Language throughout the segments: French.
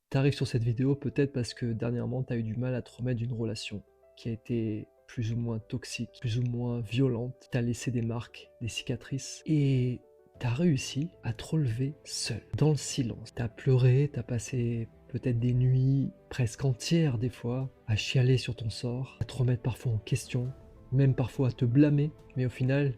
T'arrives sur cette vidéo peut-être parce que dernièrement, tu as eu du mal à te remettre d'une relation qui a été plus ou moins toxique, plus ou moins violente, t'a laissé des marques, des cicatrices, et t'as réussi à te relever seul, dans le silence. T'as pleuré, t'as passé peut-être des nuits presque entières des fois, à chialer sur ton sort, à te remettre parfois en question, même parfois à te blâmer, mais au final,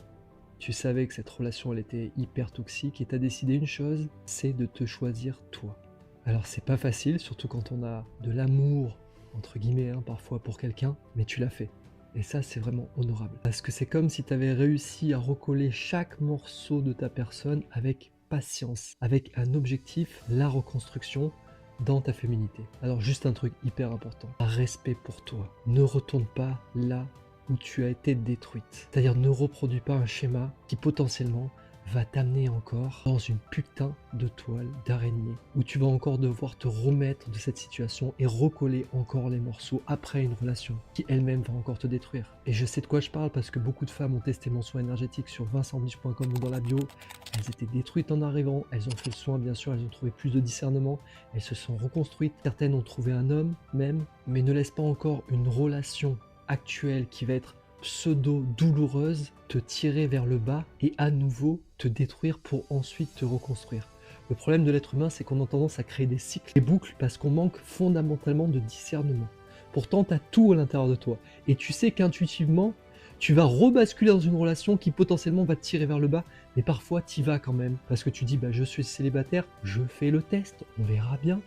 tu savais que cette relation elle était hyper toxique et t'as décidé une chose, c'est de te choisir toi. Alors c'est pas facile, surtout quand on a de l'amour, entre guillemets, hein, parfois pour quelqu'un, mais tu l'as fait. Et ça c'est vraiment honorable. Parce que c'est comme si tu avais réussi à recoller chaque morceau de ta personne avec patience, avec un objectif, la reconstruction dans ta féminité. Alors juste un truc hyper important, un respect pour toi. Ne retourne pas là où tu as été détruite. C'est-à-dire ne reproduis pas un schéma qui potentiellement va t'amener encore dans une putain de toile d'araignée où tu vas encore devoir te remettre de cette situation et recoller encore les morceaux après une relation qui elle-même va encore te détruire. Et je sais de quoi je parle parce que beaucoup de femmes ont testé mon soin énergétique sur vincentbiche.com ou dans la bio. Elles étaient détruites en arrivant, elles ont fait le soin bien sûr, elles ont trouvé plus de discernement, elles se sont reconstruites, certaines ont trouvé un homme même, mais ne laisse pas encore une relation actuelle qui va être pseudo-douloureuse te tirer vers le bas et à nouveau te détruire pour ensuite te reconstruire. Le problème de l'être humain, c'est qu'on a tendance à créer des cycles, des boucles, parce qu'on manque fondamentalement de discernement. Pourtant, tu as tout à l'intérieur de toi. Et tu sais qu'intuitivement, tu vas rebasculer dans une relation qui potentiellement va te tirer vers le bas, mais parfois tu y vas quand même. Parce que tu dis, bah, je suis célibataire, je fais le test, on verra bien.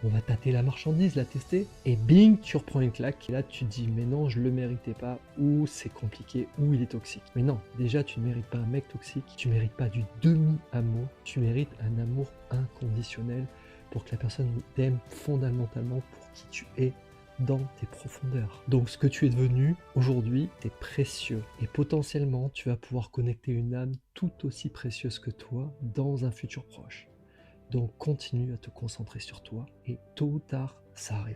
On va tâter la marchandise, la tester, et bing, tu reprends une claque. Et là, tu te dis, mais non, je le méritais pas, ou c'est compliqué, ou il est toxique. Mais non, déjà, tu ne mérites pas un mec toxique, tu ne mérites pas du demi-amour, tu mérites un amour inconditionnel pour que la personne t'aime fondamentalement pour qui tu es dans tes profondeurs. Donc, ce que tu es devenu aujourd'hui, c'est précieux. Et potentiellement, tu vas pouvoir connecter une âme tout aussi précieuse que toi dans un futur proche. Donc continue à te concentrer sur toi et tôt ou tard, ça arrive.